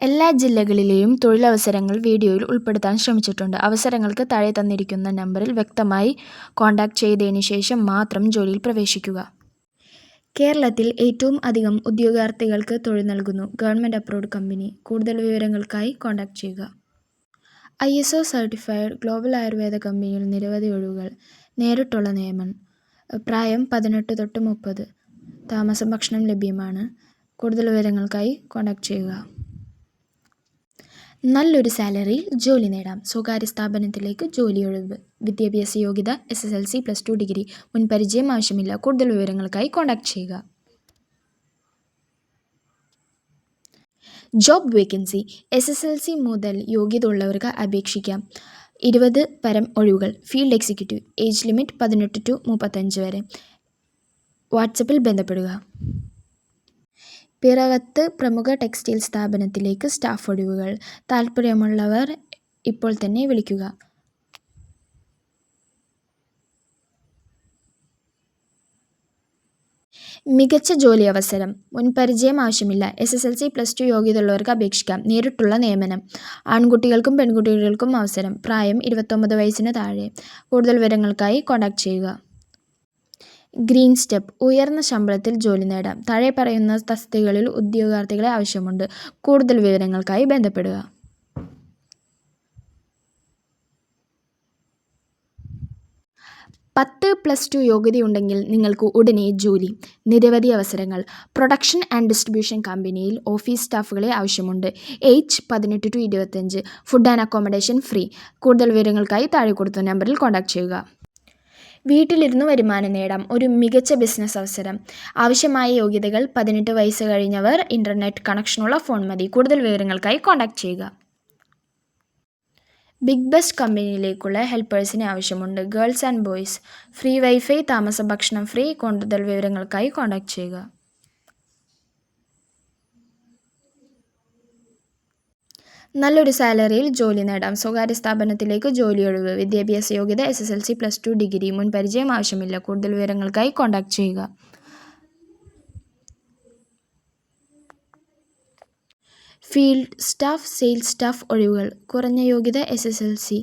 എല്ലാ ജില്ലകളിലെയും തൊഴിലവസരങ്ങൾ വീഡിയോയിൽ ഉൾപ്പെടുത്താൻ ശ്രമിച്ചിട്ടുണ്ട്. അവസരങ്ങൾക്ക് താഴെ തന്നിരിക്കുന്ന നമ്പറിൽ വ്യക്തമായി കോൺടാക്ട് ചെയ്തതിന് ശേഷം മാത്രം ജോലിയിൽ പ്രവേശിക്കുക. കേരളത്തിൽ ഏറ്റവും അധികം ഉദ്യോഗാർത്ഥികൾക്ക് തൊഴിൽ നൽകുന്നു ഗവൺമെൻറ് അപ്രൂവ്ഡ് കമ്പനി. കൂടുതൽ വിവരങ്ങൾക്കായി കോൺടാക്ട് ചെയ്യുക. ISO സർട്ടിഫൈഡ് ഗ്ലോബൽ ആയുർവേദ കമ്പനിയിൽ നിരവധി ഒഴിവുകൾ. നേരിട്ടുള്ള നിയമനം. പ്രായം 18 തൊട്ട് 30. താമസം ഭക്ഷണം ലഭ്യമാണ്. കൂടുതൽ വിവരങ്ങൾക്കായി കോൺടാക്ട് ചെയ്യുക. നല്ലൊരു സാലറിയിൽ ജോലി നേടാം. സ്വകാര്യ സ്ഥാപനത്തിലേക്ക് ജോലി ഒഴിവ്. വിദ്യാഭ്യാസ യോഗ്യത SSLC +2 ഡിഗ്രി. മുൻപരിചയം ആവശ്യമില്ല. കൂടുതൽ വിവരങ്ങൾക്കായി കോൺടാക്ട് ചെയ്യുക. Job vacancy. SSLC മുതൽ യോഗ്യത ഉള്ളവർക്ക് അപേക്ഷിക്കാം. 20 പരം ഒഴിവുകൾ. Field executive. Age limit 18 to 35 വരെ. വാട്സപ്പിൽ ബന്ധപ്പെടുക. പിറവത്ത് പ്രമുഖ ടെക്സ്റ്റൈൽ സ്ഥാപനത്തിലേക്ക് സ്റ്റാഫ് ഒഴിവുകൾ. താൽപ്പര്യമുള്ളവർ ഇപ്പോൾ തന്നെ വിളിക്കുക. മികച്ച ജോലി അവസരം. മുൻപരിചയം ആവശ്യമില്ല. SSLC +2 യോഗ്യതയുള്ളവർക്ക് അപേക്ഷിക്കാം. നേരിട്ടുള്ള നിയമനം. ആൺകുട്ടികൾക്കും പെൺകുട്ടികൾക്കും അവസരം. പ്രായം 29 വയസ്സിന് താഴെ. കൂടുതൽ വിവരങ്ങൾക്കായി കോൺടാക്ട് ചെയ്യുക. Green step. ഉയർന്ന ശമ്പളത്തിൽ ജോലി നേടാം. താഴെ പറയുന്ന തസ്തികകളിൽ ഉദ്യോഗാർത്ഥികളെ ആവശ്യമുണ്ട്. കൂടുതൽ വിവരങ്ങൾക്കായി ബന്ധപ്പെടുക. 10+2 യോഗ്യതയുണ്ടെങ്കിൽ നിങ്ങൾക്ക് ഉടനെ ജോലി. നിരവധി അവസരങ്ങൾ. പ്രൊഡക്ഷൻ ആൻഡ് ഡിസ്ട്രിബ്യൂഷൻ കമ്പനിയിൽ ഓഫീസ് സ്റ്റാഫുകളെ ആവശ്യമുണ്ട്. Age 18 to 25. Food and accommodation free. കൂടുതൽ വിവരങ്ങൾക്കായി താഴെ കൊടുത്ത നമ്പറിൽ കോൺടാക്ട് ചെയ്യുക. വീട്ടിലിരുന്ന് വരുമാനം നേടാം. ഒരു മികച്ച ബിസിനസ് അവസരം. ആവശ്യമായ യോഗ്യതകൾ 18 വയസ്സ് കഴിഞ്ഞവർ. ഇൻ്റർനെറ്റ് കണക്ഷനുള്ള ഫോൺ മതി. കൂടുതൽ വിവരങ്ങൾക്കായി കോൺടാക്ട് ചെയ്യുക. ബിഗ് ബെസ്റ്റ് കമ്പനിയിലേക്കുള്ള ഹെൽപ്പേഴ്സിനെ ആവശ്യമുണ്ട്. Girls and boys. Free wifi. താമസ ഭക്ഷണം ഫ്രീ. കൂടുതൽ വിവരങ്ങൾക്കായി കോൺടാക്ട് ചെയ്യുക. നല്ലൊരു സാലറിയിൽ ജോലി നേടാം. സ്വകാര്യ സ്ഥാപനത്തിലേക്ക് ജോലി ഒഴിവ്. വിദ്യാഭ്യാസ യോഗ്യത SSLC +2 ഡിഗ്രി. മുൻപരിചയം ആവശ്യമില്ല. കൂടുതൽ വിവരങ്ങൾക്കായി കോൺടാക്ട് ചെയ്യുക. ഫീൽഡ് സ്റ്റാഫ്, സെയിൽസ് സ്റ്റാഫ് ഒഴിവുകൾ. കുറഞ്ഞ യോഗ്യത SSLC.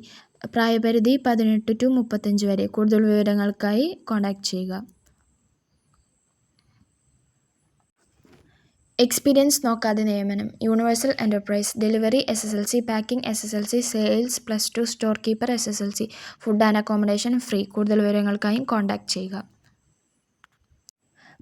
പ്രായപരിധി 18 to 35 വരെ. കൂടുതൽ വിവരങ്ങൾക്കായി കോൺടാക്ട് ചെയ്യുക. എക്സ്പീരിയൻസ് നോക്കാതെ നിയമനം. Universal enterprise. Delivery SSLC. Packing SSLC. Sales +2. Store keeper SSLC. Food and accommodation free. കൂടുതൽ വിവരങ്ങൾക്കായി കോൺടാക്ട് ചെയ്യുക.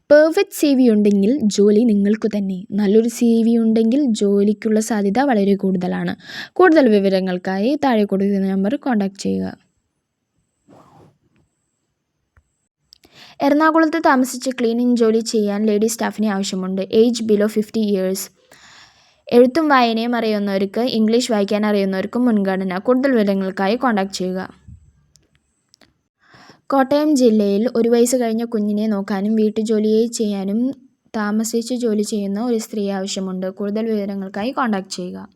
പെർഫെക്റ്റ് CV ഉണ്ടെങ്കിൽ ജോലി നിങ്ങൾക്ക് തന്നെ. നല്ലൊരു CV ഉണ്ടെങ്കിൽ ജോലിക്കുള്ള സാധ്യത വളരെ കൂടുതലാണ്. കൂടുതൽ വിവരങ്ങൾക്കായി താഴെ കൊടുക്കുന്ന നമ്പർ കോൺടാക്ട് ചെയ്യുക. എറണാകുളത്ത് താമസിച്ച് ക്ലീനിങ് ജോലി ചെയ്യാൻ ലേഡി സ്റ്റാഫിനെ ആവശ്യമുണ്ട്. Age below 50 years. എഴുത്തും വായനയും അറിയുന്നവർക്ക്, ഇംഗ്ലീഷ് വായിക്കാൻ അറിയുന്നവർക്കും മുൻഗണന. കൂടുതൽ വിവരങ്ങൾക്കായി കോൺടാക്ട് ചെയ്യുക. കോട്ടയം ജില്ലയിൽ 1 വയസ്സ് കഴിഞ്ഞ കുഞ്ഞിനെ നോക്കാനും വീട്ടുജോലി ചെയ്യാനും താമസിച്ച് ജോലി ചെയ്യുന്ന ഒരു സ്ത്രീയെ ആവശ്യമുണ്ട്. കൂടുതൽ വിവരങ്ങൾക്കായി കോൺടാക്ട് ചെയ്യുക.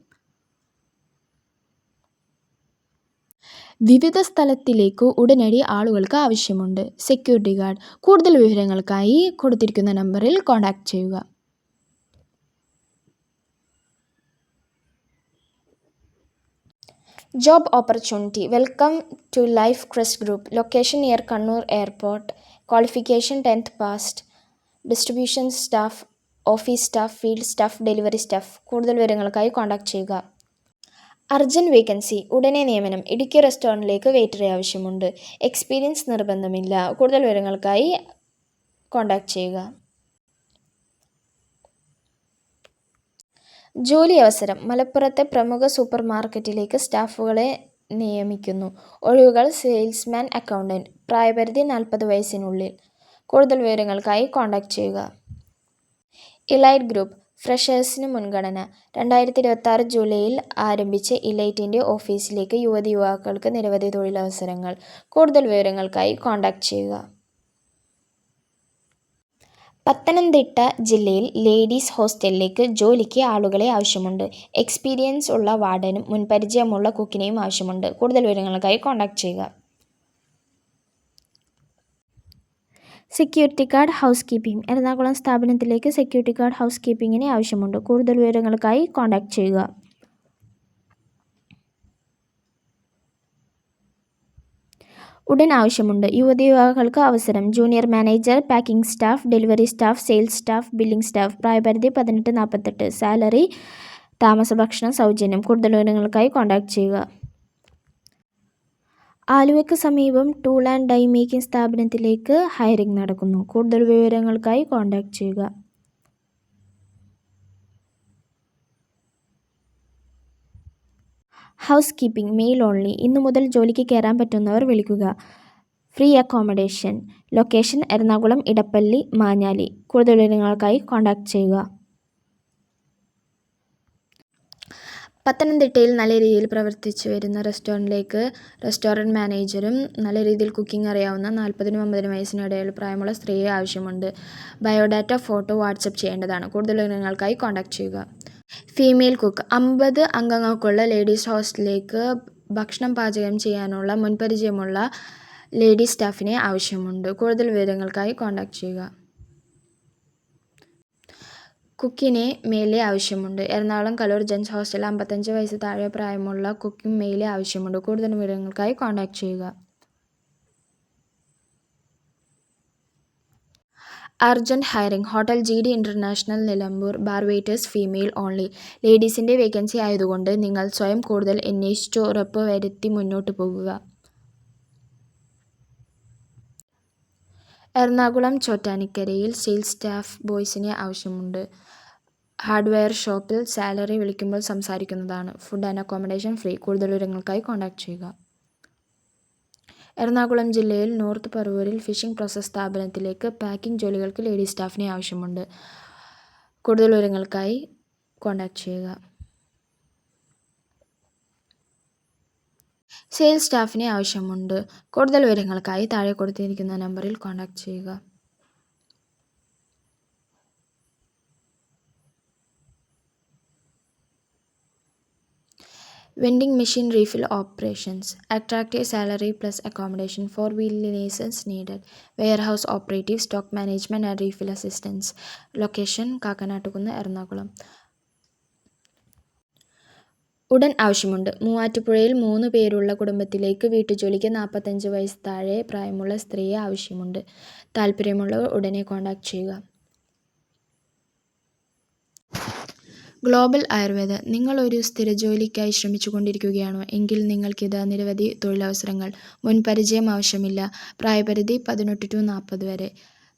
വിവിധ സ്ഥലത്തിലേക്ക് ഉടനടി ആളുകൾക്ക് ആവശ്യമുണ്ട്. Security guard. കൂടുതൽ വിവരങ്ങൾക്കായി കൊടുത്തിരിക്കുന്ന നമ്പറിൽ കോൺടാക്ട് ചെയ്യുക. Job opportunity. Welcome to Life Crest Group. Location near Kannur airport. Qualification 10th passed. Distribution staff, office staff, field staff, delivery staff. കൂടുതൽ വിവരങ്ങൾക്കായി കോൺടാക്ട് ചെയ്യുക. Urgent vacancy. ഉടനെ നിയമനം. ഇടുക്കി റെസ്റ്റോറൻറ്റിലേക്ക് വെയിറ്ററെ ആവശ്യമുണ്ട്. എക്സ്പീരിയൻസ് നിർബന്ധമില്ല. കൂടുതൽ വിവരങ്ങൾക്കായി കോൺടാക്ട് ചെയ്യുക. ജോലി അവസരം. മലപ്പുറത്തെ പ്രമുഖ സൂപ്പർ മാർക്കറ്റിലേക്ക് സ്റ്റാഫുകളെ നിയമിക്കുന്നു. ഒഴിവുകൾ സെയിൽസ്മാൻ, അക്കൗണ്ടൻറ്റ്. പ്രായപരിധി 40 വയസ്സിനുള്ളിൽ. കൂടുതൽ വിവരങ്ങൾക്കായി കോൺടാക്ട് ചെയ്യുക. Elite group. ഫ്രഷേഴ്സിന് മുൻഗണന. 2026 ജൂലൈയിൽ ആരംഭിച്ച ഇലൈറ്റിൻ്റെ ഓഫീസിലേക്ക് യുവക്കൾക്ക് നിരവധി തൊഴിലവസരങ്ങൾ. കൂടുതൽ വിവരങ്ങൾക്കായി കോൺടാക്ട് ചെയ്യുക. പത്തനംതിട്ട ജില്ലയിൽ ലേഡീസ് ഹോസ്റ്റലിലേക്ക് ജോലിക്ക് ആളുകളെ ആവശ്യമുണ്ട്. എക്സ്പീരിയൻസ് ഉള്ള വാർഡനും മുൻപരിചയമുള്ള കുക്കിനെയും ആവശ്യമുണ്ട്. കൂടുതൽ വിവരങ്ങൾക്കായി കോൺടാക്ട് ചെയ്യുക. Security guard house keeping. Ernakulam സ്ഥാപനത്തിലേക്ക് സെക്യൂരിറ്റി ഗാർഡ് ഹൗസ് കീപ്പിങ്ങിന് ആവശ്യമുണ്ട്. കൂടുതൽ വിവരങ്ങൾക്കായി കോൺടാക്റ്റ് ചെയ്യുക. ഉടൻ ആവശ്യമുണ്ട്. യുവതിയുവാക്കൾക്ക് അവസരം. Junior manager, packing staff, delivery staff, sales staff, billing staff. പ്രായപരിധി 18-48. സാലറി താമസ ഭക്ഷണം സൗജന്യം. കൂടുതൽ വിവരങ്ങൾക്കായി കോൺടാക്റ്റ് ചെയ്യുക. ആലുവയ്ക്ക് സമീപം ടൂൾ ആൻഡ് ഡൈ മേക്കിംഗ് സ്ഥാപനത്തിലേക്ക് ഹയറിംഗ് നടക്കുന്നു. കൂടുതൽ വിവരങ്ങൾക്കായി കോൺടാക്റ്റ് ചെയ്യുക. Housekeeping male only. ഇന്നു മുതൽ ജോലിക്ക് കയറാൻ പറ്റുന്നവർ വിളിക്കുക. Free accommodation. Location Ernakulam, Edappally, Manjali. കൂടുതൽ വിവരങ്ങൾക്കായി കോൺടാക്റ്റ് ചെയ്യുക. പത്തനംതിട്ടയിൽ നല്ല രീതിയിൽ പ്രവർത്തിച്ചു വരുന്ന റെസ്റ്റോറൻറ്റിലേക്ക് റെസ്റ്റോറൻറ്റ് മാനേജരും നല്ല രീതിയിൽ കുക്കിംഗ് അറിയാവുന്ന 40-50 വയസ്സിനിടയിൽ പ്രായമുള്ള സ്ത്രീയെ ആവശ്യമുണ്ട്. ബയോഡാറ്റ, ഫോട്ടോ വാട്സപ്പ് ചെയ്യേണ്ടതാണ്. കൂടുതൽ വിവരങ്ങൾക്കായി കോൺടാക്റ്റ് ചെയ്യുക. Female cook. 50 അംഗങ്ങൾക്കുള്ള ലേഡീസ് ഹോസ്റ്റലിലേക്ക് ഭക്ഷണം പാചകം ചെയ്യാനുള്ള മുൻപരിചയമുള്ള ലേഡീസ് സ്റ്റാഫിനെ ആവശ്യമുണ്ട്. കൂടുതൽ വിവരങ്ങൾക്കായി കോൺടാക്റ്റ് ചെയ്യുക. കുക്കിനെ മെയിലെ ആവശ്യമുണ്ട്. എറണാകുളം കലൂർ ജെൻസ് ഹോസ്റ്റൽ 55 വയസ്സ് താഴെ പ്രായമുള്ള കുക്കിംഗ് മെയിലെ ആവശ്യമുണ്ട്. കൂടുതൽ വിവരങ്ങൾക്കായി കോൺടാക്റ്റ് ചെയ്യുക. Urgent hiring. Hotel GD international Nilambur. Bar waiters female only. ലേഡീസിൻ്റെ വേക്കൻസി ആയതുകൊണ്ട് നിങ്ങൾ സ്വയം കൂടുതൽ അന്വേഷിച്ച് ഉറപ്പ് വരുത്തി മുന്നോട്ട് പോകുക. എറണാകുളം ചോറ്റാനിക്കരയിൽ സെയിൽസ് സ്റ്റാഫ് ബോയ്സിനെ ആവശ്യമുണ്ട്. ഹാർഡ്വെയർ ഷോപ്പിൽ. സാലറി വിളിക്കുമ്പോൾ സംസാരിക്കുന്നതാണ്. Food and accommodation free. കൂടുതൽ വിവരങ്ങൾക്കായി കോൺടാക്റ്റ് ചെയ്യുക. എറണാകുളം ജില്ലയിൽ നോർത്ത് പറവൂരിൽ ഫിഷിംഗ് പ്രോസസ് സ്ഥാപനത്തിലേക്ക് പാക്കിംഗ് ജോലികൾക്ക് ലേഡീസ് സ്റ്റാഫിനെ ആവശ്യമുണ്ട്. കൂടുതൽ വിവരങ്ങൾക്കായി കോൺടാക്റ്റ് ചെയ്യുക. സെയിൽസ് സ്റ്റാഫിനെ ആവശ്യമുണ്ട്. കൂടുതൽ വിവരങ്ങൾക്കായി താഴെ കൊടുത്തിരിക്കുന്ന നമ്പറിൽ കോൺടാക്റ്റ് ചെയ്യുക. Vending machine refill operations. Attractive salary plus accommodation. 4-wheel license needed. Warehouse operative, stock management and refill assistance. Location Kakkanattukunnu, Ernakulam. ഉടൻ ആവശ്യമുണ്ട്. മൂവാറ്റുപുഴയിൽ 3 പേരുള്ള കുടുംബത്തിലേക്ക് വീട്ടുജോലിക്ക് 45 വയസ്സ് താഴെ പ്രായമുള്ള സ്ത്രീയെ ആവശ്യമുണ്ട്. താല്പര്യമുള്ളവർ ഉടനെ കോൺടാക്റ്റ് ചെയ്യുക. ഗ്ലോബൽ ആയുർവേദ. നിങ്ങൾ ഒരു സ്ഥിരജോലിക്കായി ശ്രമിച്ചുകൊണ്ടിരിക്കുകയാണോ എങ്കിൽ നിങ്ങൾക്കിതാ നിരവധി തൊഴിലവസരങ്ങൾ. മുൻപരിചയം ആവശ്യമില്ല. പ്രായപരിധി 18-40 വരെ.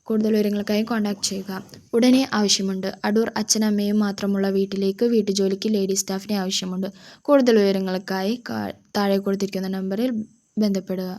കൂടുതൽ വിവരങ്ങൾക്കായി കോൺടാക്റ്റ് ചെയ്യുക. ഉടനെ ആവശ്യമുണ്ട്. അടൂർ അച്ഛനമ്മയും മാത്രമുള്ള വീട്ടിലേക്ക് വീട്ടുജോലിക്ക് ലേഡീസ് സ്റ്റാഫിനെ ആവശ്യമുണ്ട്. കൂടുതൽ വിവരങ്ങൾക്കായി താഴെ കൊടുത്തിരിക്കുന്ന നമ്പറിൽ ബന്ധപ്പെടുക.